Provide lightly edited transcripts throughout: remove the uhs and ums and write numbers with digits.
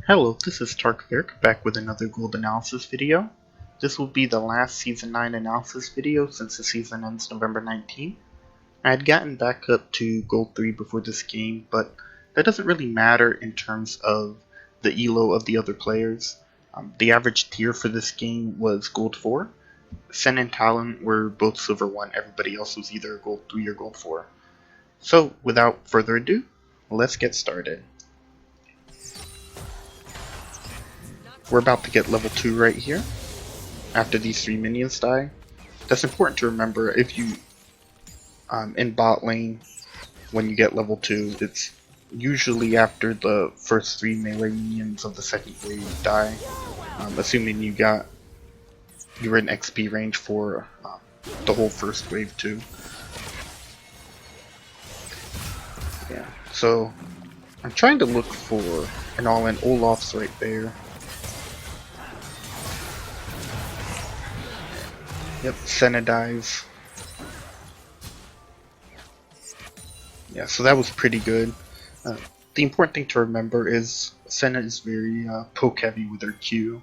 Hello, this is Tarkvirk back with another gold analysis video. This will be the last Season 9 analysis video since the season ends November 19th. I had gotten back up to Gold 3 before this game, but that doesn't really matter in terms of the elo of the other players. The average tier for this game was Gold 4. Sen and Talon were both Silver 1, everybody else was either Gold 3 or Gold 4. So, without further ado, let's get started. We're about to get level 2 right here, after these 3 minions die. That's important to remember. If you, in bot lane, when you get level 2, it's usually after the first 3 melee minions of the second wave die, assuming you were in XP range for the whole first wave too. Yeah, so I'm trying to look for an all-in. Olaf's right there. Yep, Senna dies. Yeah, so that was pretty good. The important thing to remember is Senna is very poke heavy with her Q.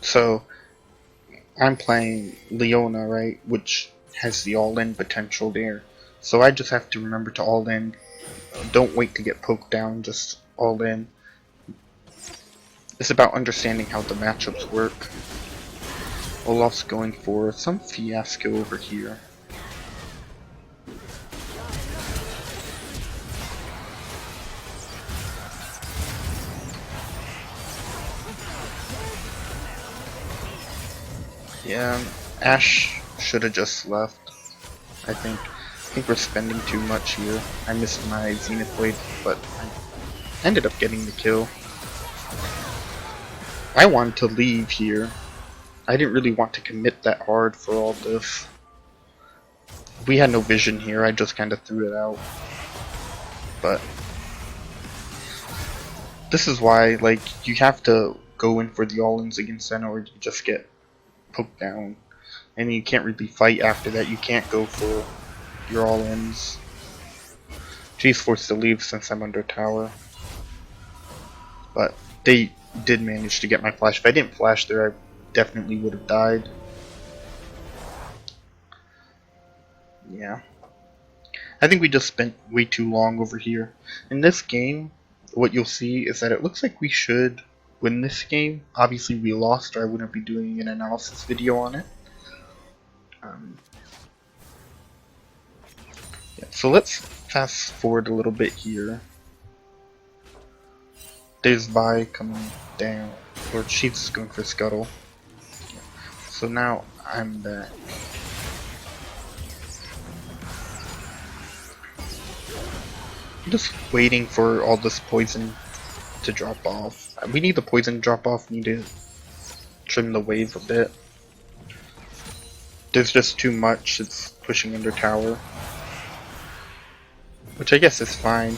So I'm playing Leona, right, which has the all-in potential there. So I just have to remember to all-in. Don't wait to get poked down, just all-in. It's about understanding how the matchups work. Olaf's going for some fiasco over here. Yeah, Ashe should have just left. I think we're spending too much here. I missed my Zenith Blade, but I ended up getting the kill. I wanted to leave here. I didn't really want to commit that hard for all this. We had no vision here, I just kind of threw it out. But this is why, like, you have to go in for the all-ins against Senna or you just get poked down. And you can't really fight after that, you can't go for your all-ins. She's forced to leave since I'm under tower. But they did manage to get my flash. If I didn't flash there, I definitely would have died. Yeah. I think we just spent way too long over here. In this game, what you'll see is that it looks like we should win this game. Obviously we lost or I wouldn't be doing an analysis video on it. Yeah, so let's fast forward a little bit here. There's Vi coming down, or she's going for Scuttle. So now I'm back. I'm just waiting for all this poison to drop off. We need the poison to drop off. We need to trim the wave a bit. There's just too much. It's pushing under tower, which I guess is fine.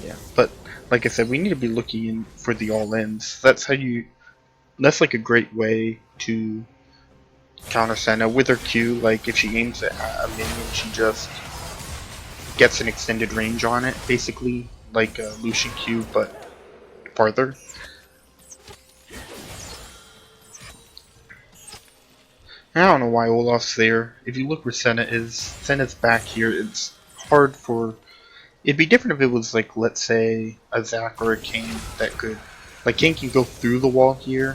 Yeah, but like I said, we need to be looking for the all-ins. That's like a great way to counter Senna with her Q. Like if she aims at a minion, she just gets an extended range on it, basically like a Lucian Q, but farther. I don't know why Olaf's there. If you look where Senna's back here. It's hard for. It'd be different if it was like, let's say, a Zac or a Kayn that could, like, Kayn can go through the wall here,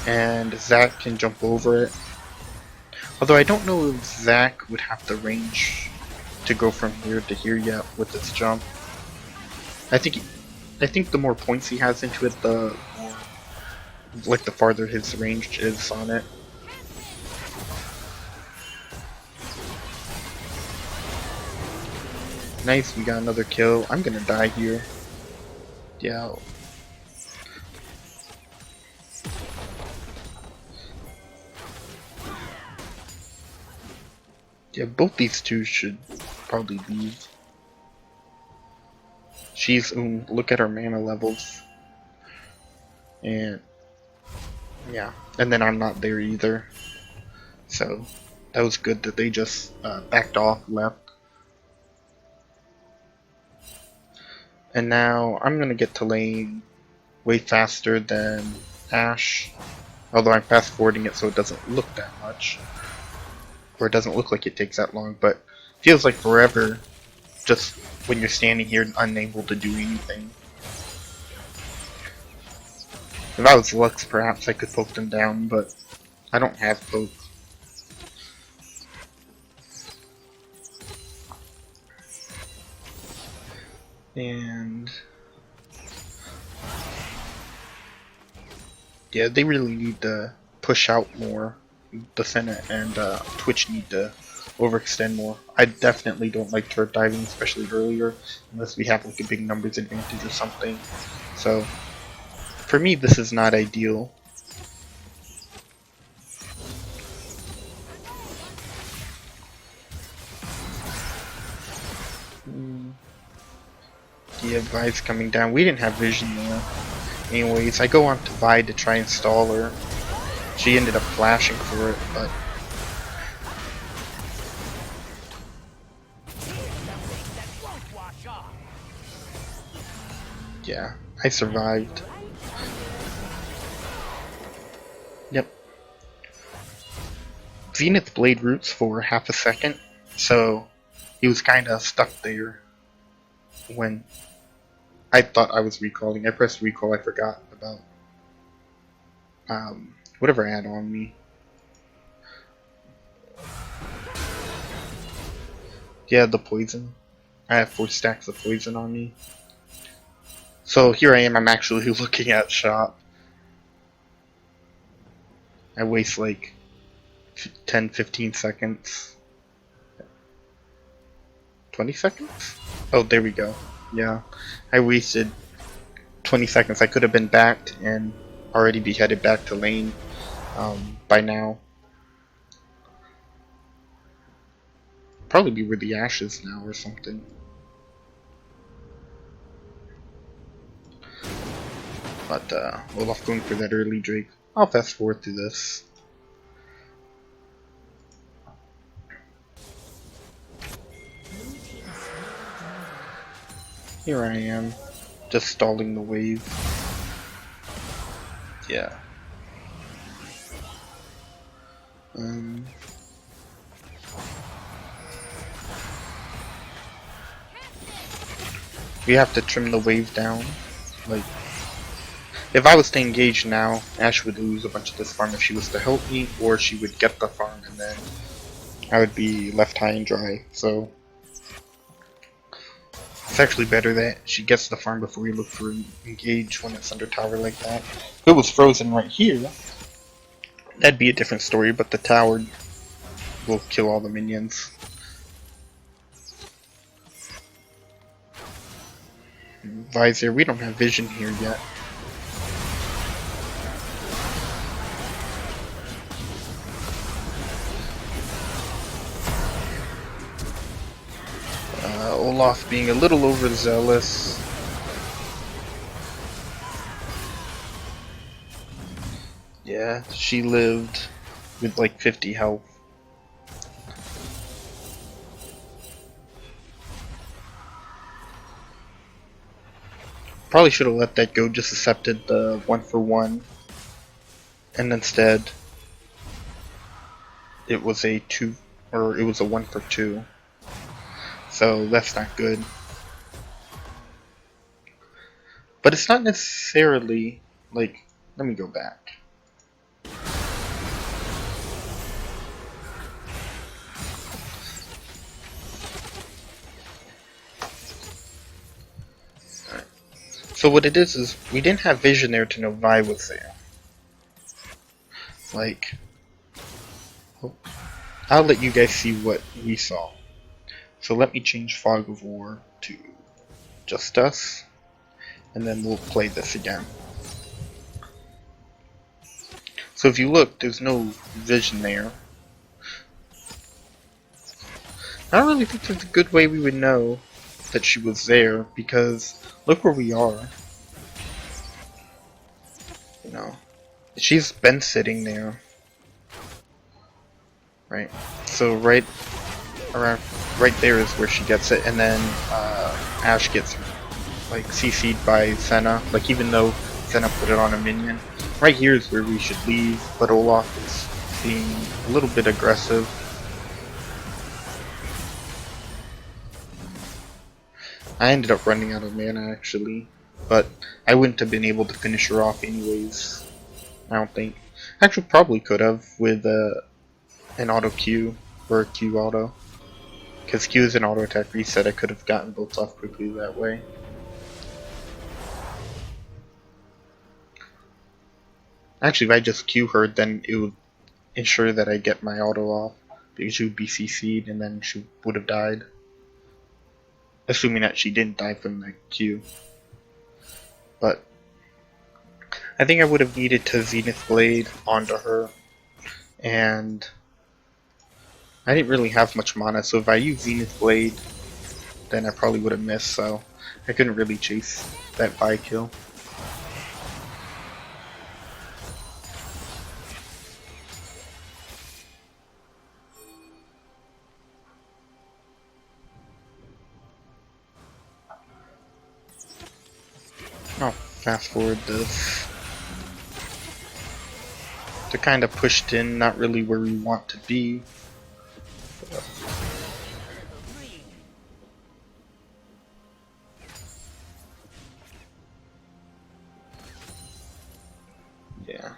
and Zac can jump over it. Although I don't know if Zac would have the range to go from here to here yet with this jump. I think the more points he has into it, the more, like, the farther his range is on it. Nice, we got another kill. I'm gonna die here. Yeah. Yeah, both these two should probably leave. She's, look at her mana levels. And, yeah. And then I'm not there either. So, That was good that they just backed off, left. And now I'm gonna get to lane way faster than Ashe. Although I'm fast forwarding it so it doesn't look that much. Or it doesn't look like it takes that long, but it feels like forever just when you're standing here unable to do anything. If I was Lux, perhaps I could poke them down, but I don't have poke. And yeah, they really need to push out more. The Senate and Twitch need to overextend more. I definitely don't like turret diving, especially earlier, unless we have like a big numbers advantage or something. So for me, this is not ideal. Yeah, Vi's coming down. We didn't have vision there. Anyways, I go on to Vi to try and stall her. She ended up flashing for it, but yeah, I survived. Yep. Zenith Blade roots for half a second, so he was kind of stuck there when I thought I was recalling. I pressed recall, I forgot about whatever I had on me. Yeah, the poison. I have 4 stacks of poison on me. So here I am, I'm actually looking at shop. I waste like 10-15 seconds. 20 seconds? Oh, there we go. Yeah, I wasted 20 seconds. I could have been backed and already be headed back to lane by now. Probably be where the Ashes now or something. But Olaf going for that early Drake. I'll fast forward through this. Here I am, just stalling the wave. Yeah. We have to trim the wave down. Like, if I was to engage now, Ashe would lose a bunch of this farm if she was to help me, or she would get the farm and then I would be left high and dry. So it's actually better that she gets the farm before we look for engage when it's under tower like that. If it was frozen right here, that'd be a different story, but the tower will kill all the minions. Visor, we don't have vision here yet. Olaf being a little overzealous. Yeah, she lived with like 50 health. Probably should have let that go, just accepted the 1-for-1. And instead, it was a 2, or it was a 1-for-2. So that's not good. But it's not necessarily, like, let me go back. Alright. So what it is we didn't have vision there to know Vi was there. Like, I'll let you guys see what we saw. So let me change Fog of War to just us, and then we'll play this again. So if you look, there's no vision there. I don't really think there's a good way we would know that she was there, because look where we are. You know, she's been sitting there. Right. So right around right there is where she gets it, and then Ashe gets like CC'd by Senna. Like even though Senna put it on a minion, right here is where we should leave. But Olaf is being a little bit aggressive. I ended up running out of mana actually, but I wouldn't have been able to finish her off anyways. I don't think. Actually, probably could have with an auto Q or a Q auto. Because Q is an auto attack reset, I could have gotten both off quickly that way. Actually, if I just Q her, then it would ensure that I get my auto off. Because she would be CC'd and then she would have died. Assuming that she didn't die from the Q. But I think I would have needed to Zenith Blade onto her. And I didn't really have much mana, so if I used Zenith Blade, then I probably would have missed, so I couldn't really chase that buy kill. I'll fast forward this. They're kind of pushed in, not really where we want to be. Yeah.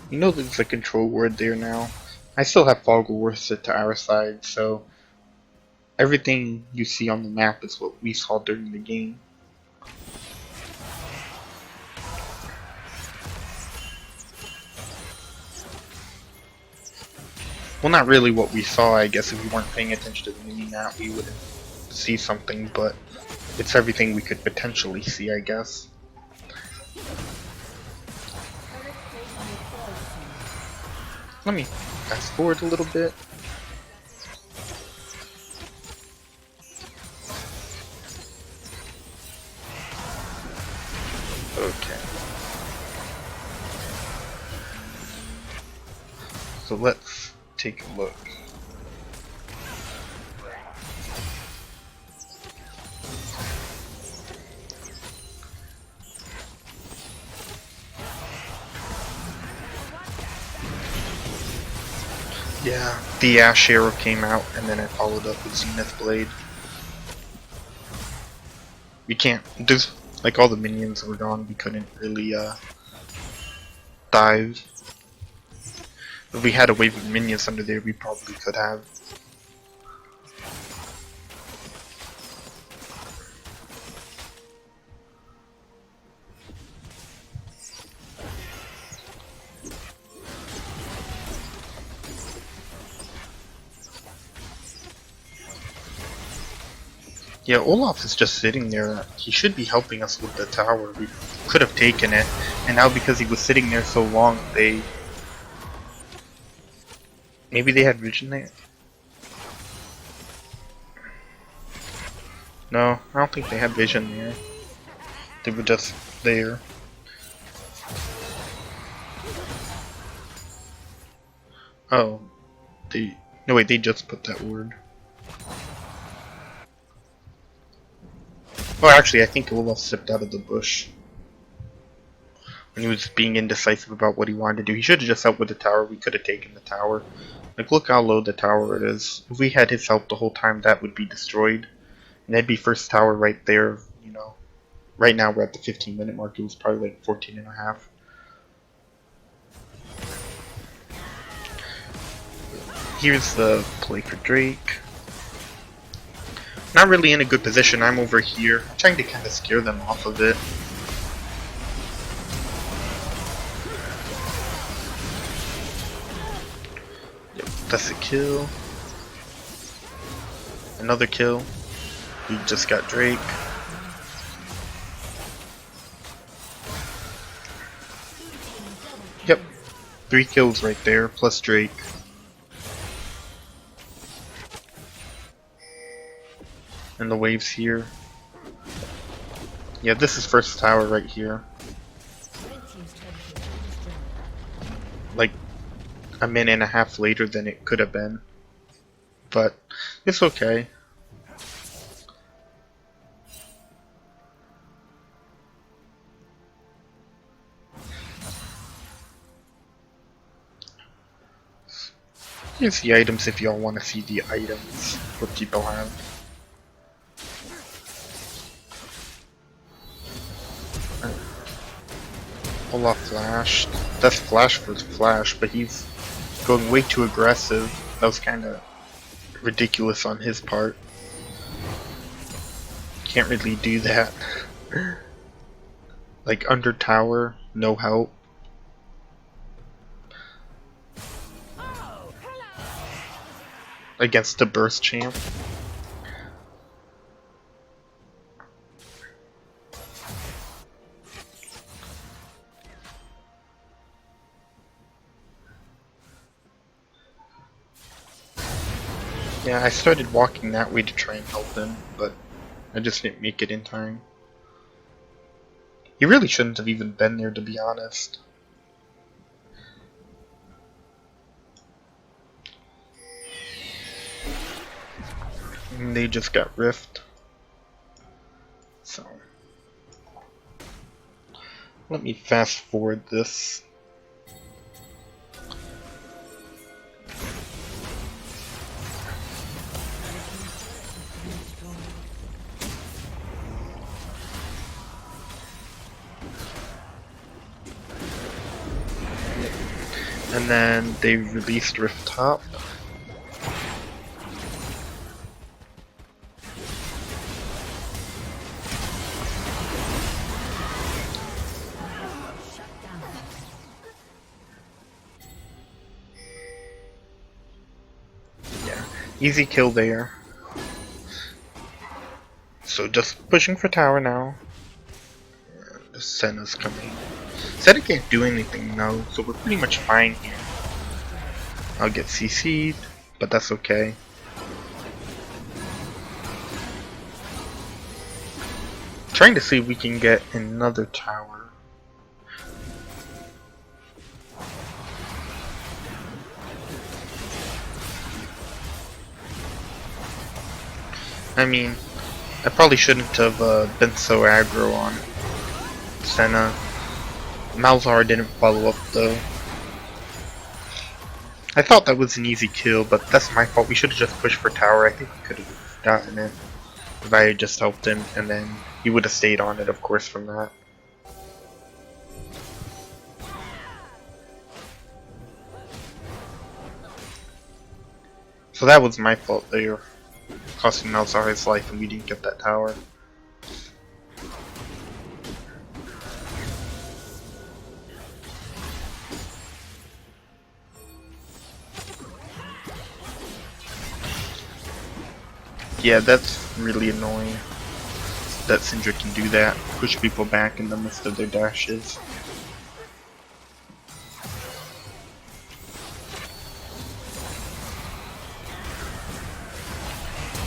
You know there's a control ward there now. I still have Fogglworth set to our side, so everything you see on the map is what we saw during the game. Well, not really what we saw, I guess. If we weren't paying attention to the mini-map, we wouldn't see something, but it's everything we could potentially see, I guess. Let me fast forward a little bit. Okay. So let's take a look. Yeah, the Ashe Arrow came out and then it followed up with Zenith Blade. We can't, there's, like all the minions were gone, we couldn't really dive. If we had a wave of minions under there, we probably could have. Yeah, Olaf is just sitting there. He should be helping us with the tower. We could have taken it, and now because he was sitting there so long, maybe they had vision there? No, I don't think they had vision there. They were just there. Oh, no wait, they just put that word. Oh, actually, I think Olaf stepped out of the bush when he was being indecisive about what he wanted to do. He should have just helped with the tower. We could have taken the tower. Like, look how low the tower is. If we had his help the whole time, that would be destroyed. And that'd be first tower right there, you know. Right now, we're at the 15-minute mark. It was probably like 14 and a half. Here's the play for Drake. Not really in a good position. I'm over here. I'm trying to kind of scare them off of it. Yep, that's a kill. Another kill. We just got Drake. Yep. 3 kills right there, plus Drake. And the waves here. Yeah, this is first tower right here. Like, a minute and a half later than it could have been. But it's okay. Here's the items if y'all want to see the items, what people have. Olaf flashed. That's Flash for Flash, but he's going way too aggressive. That was kind of ridiculous on his part. Can't really do that. Like under tower, no help. Against the burst champ. Yeah, I started walking that way to try and help him, but I just didn't make it in time. He really shouldn't have even been there, to be honest. And they just got riffed. So let me fast forward this. And then they released Rift Top. Yeah, easy kill there. So just pushing for tower now. And Senna's coming. Senna can't do anything now, so we're pretty much fine here. I'll get CC'd, but that's okay. Trying to see if we can get another tower. I mean, I probably shouldn't have been so aggro on Senna. Malzahar didn't follow up though. I thought that was an easy kill, but that's my fault. We should have just pushed for tower. I think we could have gotten it if I had just helped him, and then he would have stayed on it, of course, from that. So that was my fault there, costing Malzahar his life, and we didn't get that tower. Yeah, that's really annoying that Syndra can do that, push people back in the midst of their dashes.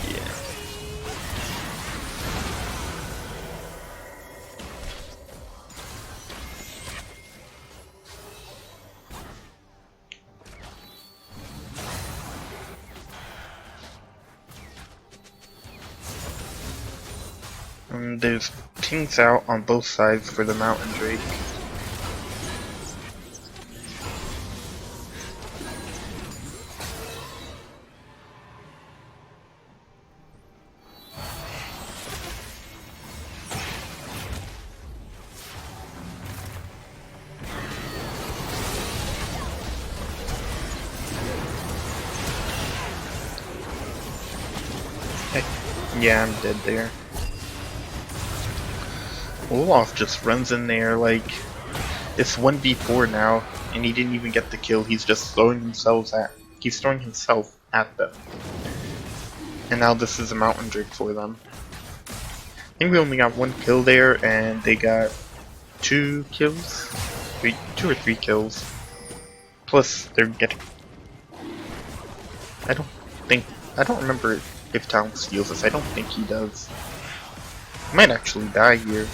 Yeah. There's pings out on both sides for the Mountain Drake. Yeah, I'm dead there. Olaf just runs in there like it's 1v4 now, and he didn't even get the kill. He's just throwing himself at them. And now this is a Mountain Drake for them. I think we only got one kill there, and they got 2 kills, 2 or 3 kills. Plus they're getting. I don't remember if Talon steals this. I don't think he does. He might actually die here.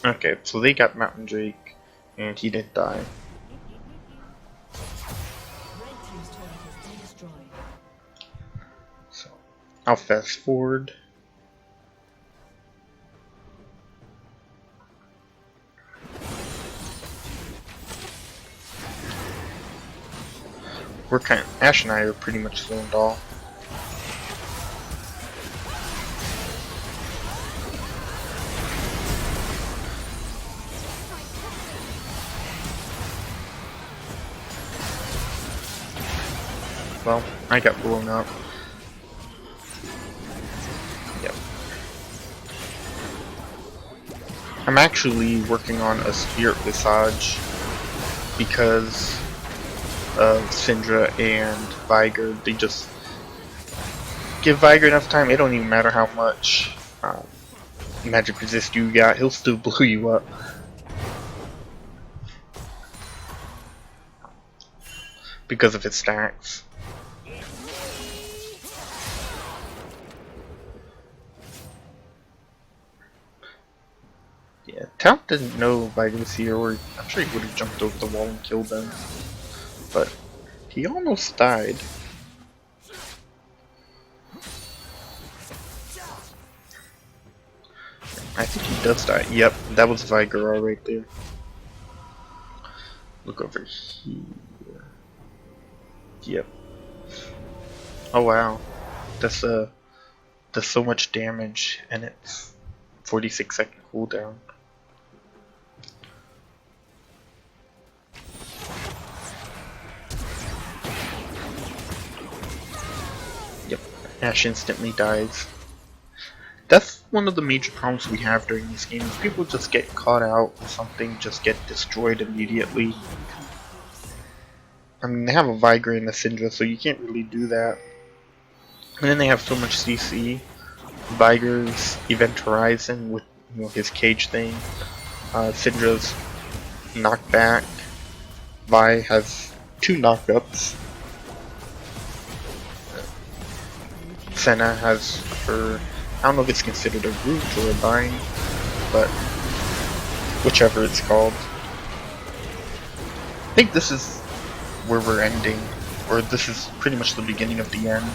Okay, so they got Mountain Drake. And he didn't die. So I'll fast forward. Ash and I are pretty much zoned off. Well, I got blown up. Yep. I'm actually working on a Spirit Visage because of Syndra and Viger. They just give Viger enough time, it don't even matter how much magic resist you got, he'll still blow you up. Because of his stacks. Yeah, Talon didn't know Viger was here, or I'm sure he would have jumped over the wall and killed them. But he almost died. I think he does die. Yep, that was Viger right there. Look over here. Yep. Oh wow. That's so much damage and it's 46-second cooldown. Yep. Ash instantly dies. That's one of the major problems we have during this game, is people just get caught out or something, just get destroyed immediately. I mean, they have a Viger and a Syndra, so you can't really do that. And then they have so much CC. Viger's Event Horizon with his cage thing. Syndra's knockback. Vi has 2 knockups. Senna has her, I don't know if it's considered a root or a bind, but whichever it's called. I think this is where we're ending, or this is pretty much the beginning of the end.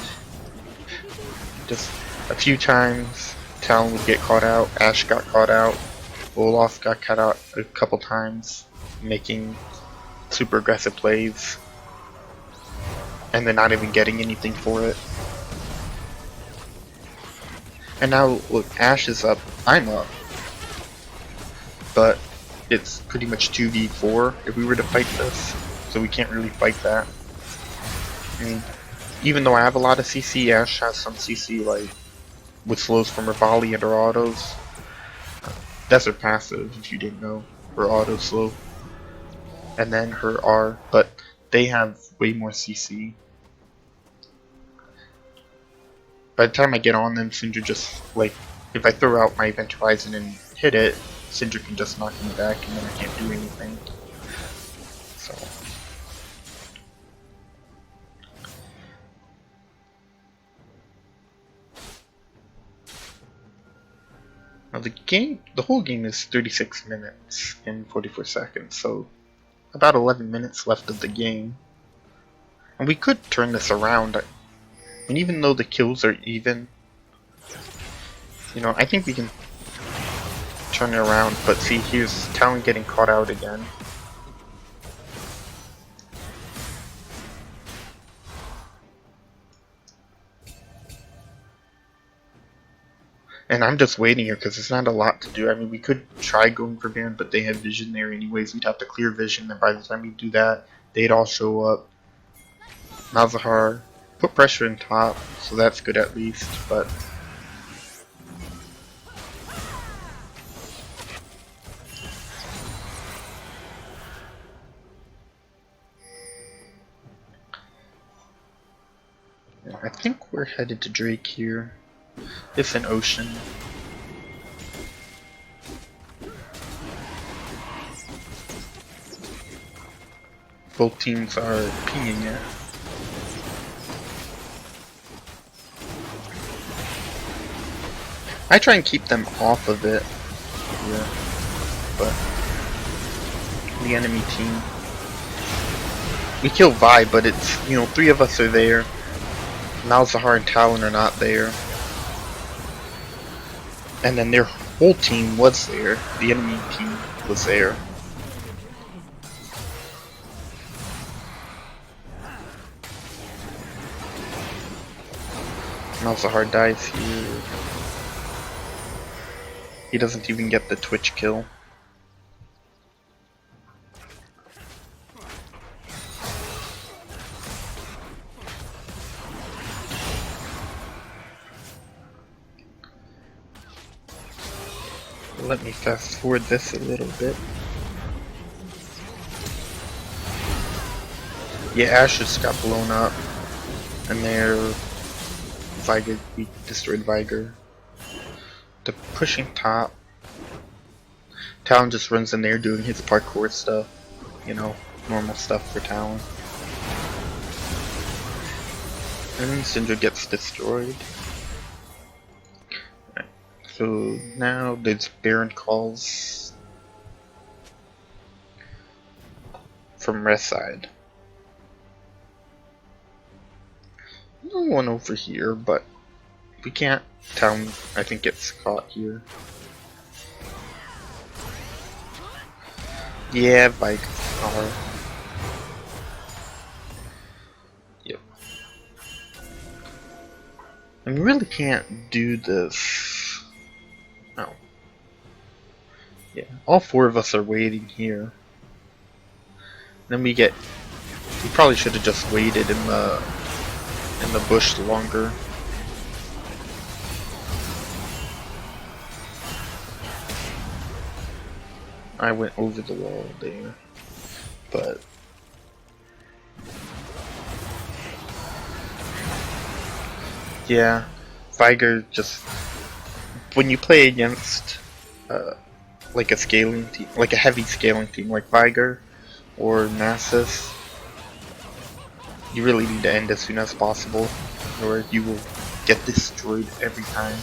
Just a few times Talon would get caught out, Ash got caught out, Olaf got caught out a couple times, making super aggressive plays, and then not even getting anything for it. And now, look, Ash is up, I'm up, but it's pretty much 2v4 if we were to fight this, so we can't really fight that. I mean, even though I have a lot of CC, Ash has some CC, like, with slows from her volley and her autos. That's her passive, if you didn't know, her auto slow. And then her R, but they have way more CC. By the time I get on them, Syndra just, like, if I throw out my Event Horizon and hit it, Syndra can just knock me back and then I can't do anything. So. Now the whole game is 36 minutes and 44 seconds, so about 11 minutes left of the game. And we could turn this around. And even though the kills are even, I think we can turn it around. But see, here's Talon getting caught out again. And I'm just waiting here because there's not a lot to do. I mean, we could try going for Baron, but they have vision there anyways. We'd have to clear vision, and by the time we do that, they'd all show up. Malzahar put pressure in top, so that's good at least, but I think we're headed to Drake here. It's an ocean. Both teams are pinging it. I try and keep them off of it. Yeah. But the enemy team. We kill Vi, but it's, you know, 3 of us are there. Malzahar and Talon are not there. And then their whole team was there. The enemy team was there. Malzahar dies here. He doesn't even get the Twitch kill. Let me fast forward this a little bit. Yeah, Ashe just got blown up. And there, Viger, we destroyed Viger. The pushing top. Talon just runs in there doing his parkour stuff. You know, normal stuff for Talon. And then Syndra gets destroyed. Right. So now there's Baron calls from rest side. No one over here, but we can't. Talon, I think, gets caught here. Yeah, bike power. Yep. And we really can't do this. No. Yeah, all 4 of us are waiting here. Then we get. We probably should have just waited in the bush longer. I went over the wall there, but yeah, Viger just, when you play against like a scaling team, like a heavy scaling team like Viger or Nasus, you really need to end as soon as possible, or you will get destroyed every time.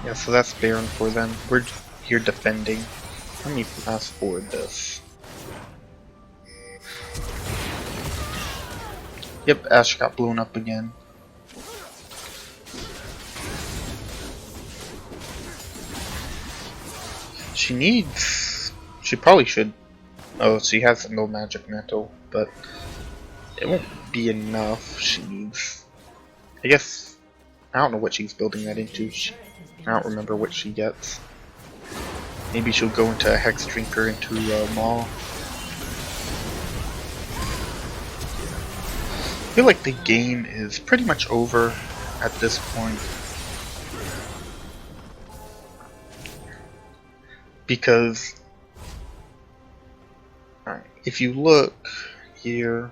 Yeah, so that's Baron for them. We're here defending. Let me fast forward this. Yep, Ashe got blown up again. She probably should. Oh, she has no magic mantle, but it won't be enough. She needs. I guess I don't know what she's building that into. I don't remember what she gets. Maybe she'll go into a Hex Drinker into Maul. I feel like the game is pretty much over at this point. Because if you look here,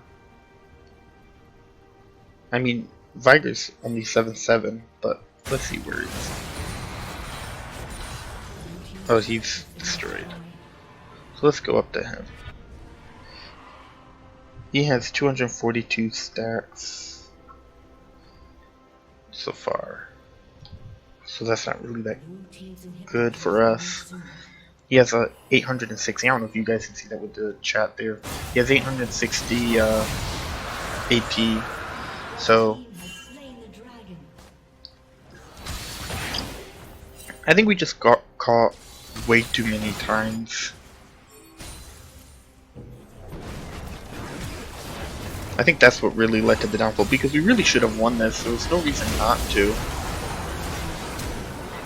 I mean, Viger's only 7-7, but let's see where he is. Oh, he's destroyed. So let's go up to him. He has 242 stacks so far. So that's not really that good for us. He has a 860. I don't know if you guys can see that with the chat there. He has 860 AP. So I think we just got caught way too many times. I think that's what really led to the downfall, because we really should have won this. There was no reason not to.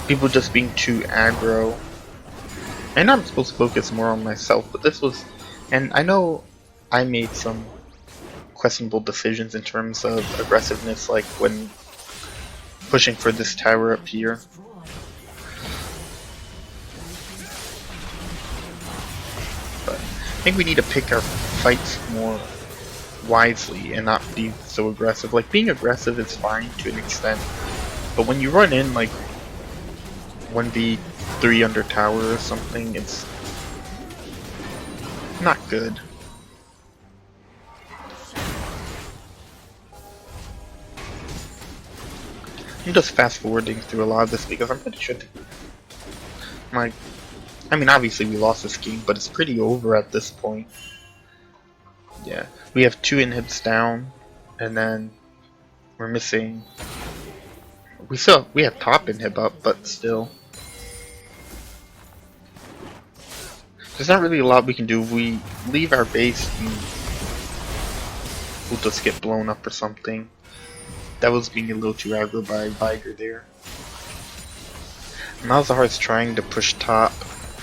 People just being too aggro. And I'm supposed to focus more on myself, but this was, and I know I made some questionable decisions in terms of aggressiveness, like when pushing for this tower up here. But I think we need to pick our fights more wisely and not be so aggressive. Like, being aggressive is fine to an extent, but when you run in like 1v3 under tower or something, it's not good. I'm just fast forwarding through a lot of this because I'm pretty sure my I mean obviously we lost this game, but it's pretty over at this point. Yeah. We have 2 inhibs down, and then we're missing we have top inhib up, but still. There's not really a lot we can do. If we leave our base, we'll just get blown up or something. That was being a little too aggro by Viger there. Malzahar is trying to push top,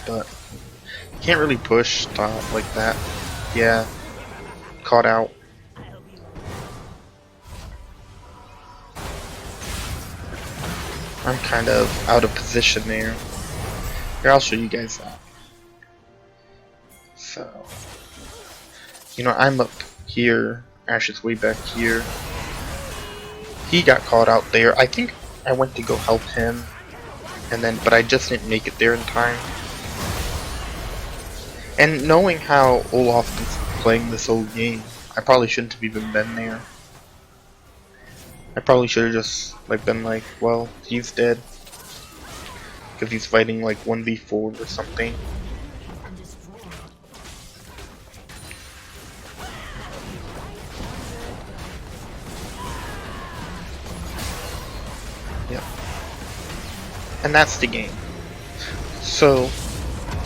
but can't really push top like that. Yeah, caught out. I'm kind of out of position there. Here, I'll show you guys that. So, you know, I'm up here. Ash is way back here. He got caught out there. I think I went to go help him, and then, but I just didn't make it there in time. And knowing how Olaf is playing this whole game, I probably shouldn't have even been there. I probably should have just been like, well, he's dead because he's fighting like 1v4 or something. Yep. And that's the game. So,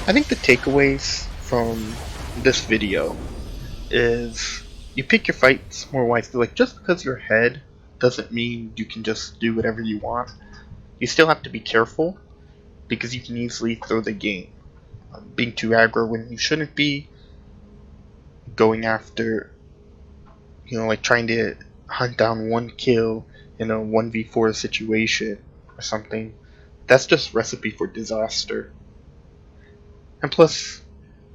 I think the takeaways from this video is you pick your fights more wisely. Like, just because you're ahead doesn't mean you can just do whatever you want. You still have to be careful because you can easily throw the game. Being too aggro when you shouldn't be, going after, like trying to hunt down one kill in a 1v4 situation or something. That's just recipe for disaster. And plus,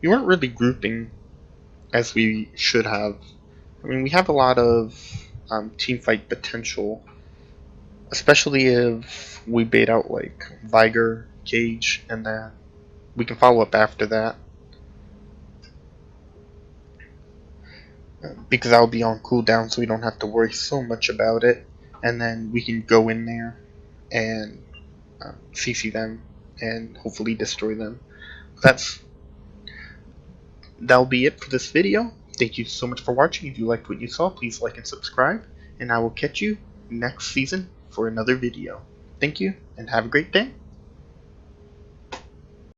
we weren't really grouping as we should have. I mean, we have a lot of team fight potential, especially if we bait out like Viger, Cage, and then we can follow up after that. Because I'll be on cooldown, so we don't have to worry so much about it. And then we can go in there and CC them and hopefully destroy them. That'll be it for this video. Thank you so much for watching. If you liked what you saw, please like and subscribe. And I will catch you next season for another video. Thank you, and have a great day.